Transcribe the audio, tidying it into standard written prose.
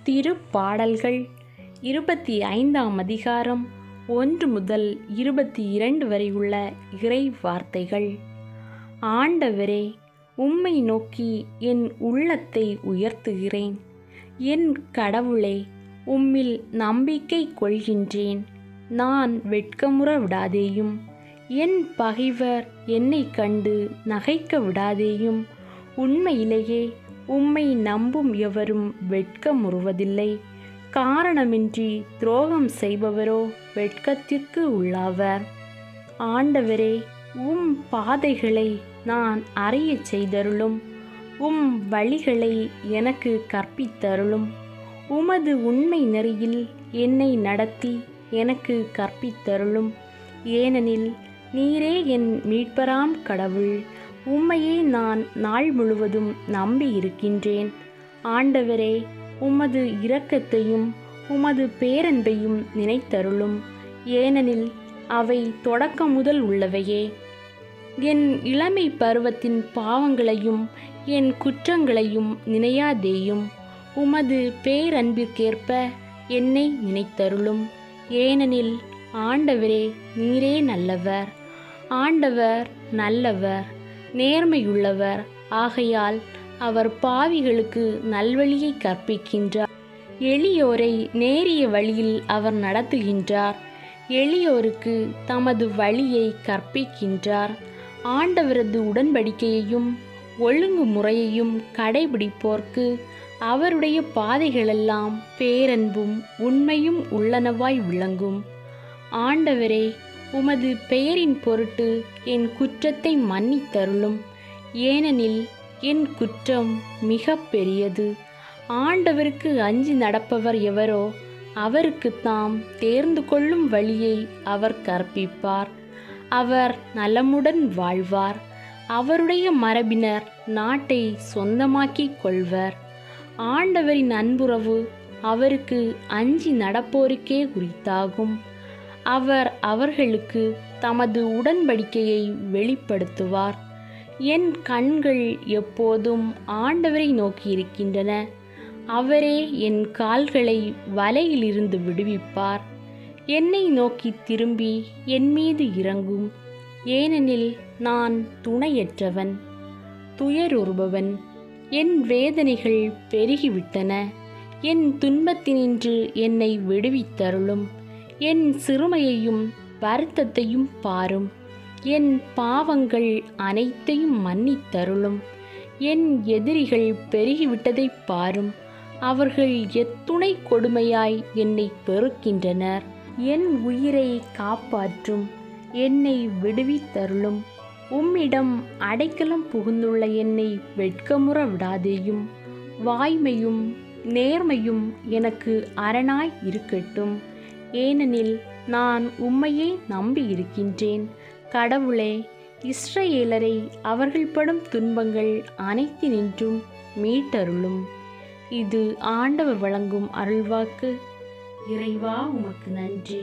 திருப்பாடல்கள் 25ஆம் அதிகாரம் 1 முதல் 22 வரை உள்ள இறை வார்த்தைகள். ஆண்டவரே, உம்மை நோக்கி என் உள்ளத்தை உயர்த்துகிறேன். என் கடவுளே, உம்மில் நம்பிக்கை கொள்கின்றேன். நான் வெட்கமுற விடாதேயும். என் பகைவர் என்னை கண்டு நகைக்க விடாதேயும். உண்மையிலேயே உம்மை நம்பும் எவரும் வெட்கமுறுவதில்லை. காரணமின்றி துரோகம் செய்பவரோ வெட்கத்திற்கு உள்ளாவர். ஆண்டவரே, உம் பாதைகளை நான் அறியச் செய்தருளும். உம் வழிகளை எனக்கு கற்பித்தருளும். உமது உண்மை நெறியில் என்னை நடத்தி எனக்கு கற்பித்தருளும். ஏனெனில் நீரே என் மீட்பராம் கடவுள். உம்மையே நான் நாள் முழுவதும் நம்பி இருக்கின்றேன். ஆண்டவரே, உமது இரக்கத்தையும் உமது பேரன்பையும் நினைத்தருளும். ஏனெனில் அவை தொடக்கம் முதல் உள்ளவையே. என் இளமை பருவத்தின் பாவங்களையும் என் குற்றங்களையும் நினையாதேயும். உமது பேரன்பிற்கேற்ப என்னை நினைத்தருளும். ஏனெனில் ஆண்டவரே, நீரே நல்லவர். ஆண்டவர் நல்லவர், நேர்மையுள்ளவர். ஆகையால் அவர் பாவிகளுக்கு நல்வழியை கற்பிக்கின்றார். எளியோரை நேரிய வழியில் அவர் நடத்துகின்றார். எளியோருக்கு தமது வழியை கற்பிக்கின்றார். ஆண்டவரது உடன்படிக்கையையும் ஒழுங்குமுறையையும் கடைபிடிப்போர்க்கு அவருடைய பாதைகளெல்லாம் பேரன்பும் உண்மையும் உள்ளனவாய் விளங்கும். ஆண்டவரே, உமது பெயரின் பொருட்டு என் குற்றத்தை மன்னித்தருளும். ஏனெனில் என் குற்றம் மிக பெரியது. ஆண்டவருக்கு அஞ்சி நடப்பவர் எவரோ அவருக்கு தாம் தேர்ந்து கொள்ளும் வழியை அவர் கற்பிப்பார். அவர் நலமுடன் வாழ்வார். அவருடைய மரபினர் நாட்டை சொந்தமாக்கிக் கொள்வர். ஆண்டவரின் அன்புறவு அவருக்கு அஞ்சி நடப்போருக்கே உரித்தாகும். அவர் அவர்களுக்கு தமது உடன்படிக்கையை வெளிப்படுத்துவார். என் கண்கள் எப்போதும் ஆண்டவரை நோக்கியிருக்கின்றன. அவரே என் கால்களை வலையிலிருந்து விடுவிப்பார். என்னை நோக்கி திரும்பி என் மீது இறங்கும். ஏனெனில் நான் துணையற்றவன், துயருறுபவன். என் வேதனைகள் பெருகிவிட்டன. என் துன்பத்தினின்று என்னை விடுவித்தருளும். என் சிறுமையையும் வருத்தத்தையும் பாரும். என் பாவங்கள் அனைத்தையும் மன்னித்தருளும். என் எதிரிகள் பெருகிவிட்டதை பாரும். அவர்கள் எத்துணை கொடுமையாய் என்னை பெருக்கின்றனர். என் உயிரை காப்பாற்றும். என்னை விடுவித்தருளும். உம்மிடம் அடைக்கலம் புகுந்துள்ள என்னை வெட்கமுற விடாதேயும். வாய்மையும் நேர்மையும் எனக்கு அரணாய் இருக்கட்டும். ஏனெனில் நான் உம்மையே நம்பி இருக்கின்றேன். கடவுளே, இஸ்ரவேலரை அவர்கள் படும் துன்பங்கள் அனைத்தினின்றும் மீட்டருளும். இது ஆண்டவர் வழங்கும் அருள்வாக்கு. இறைவா, உமக்கு நன்றி.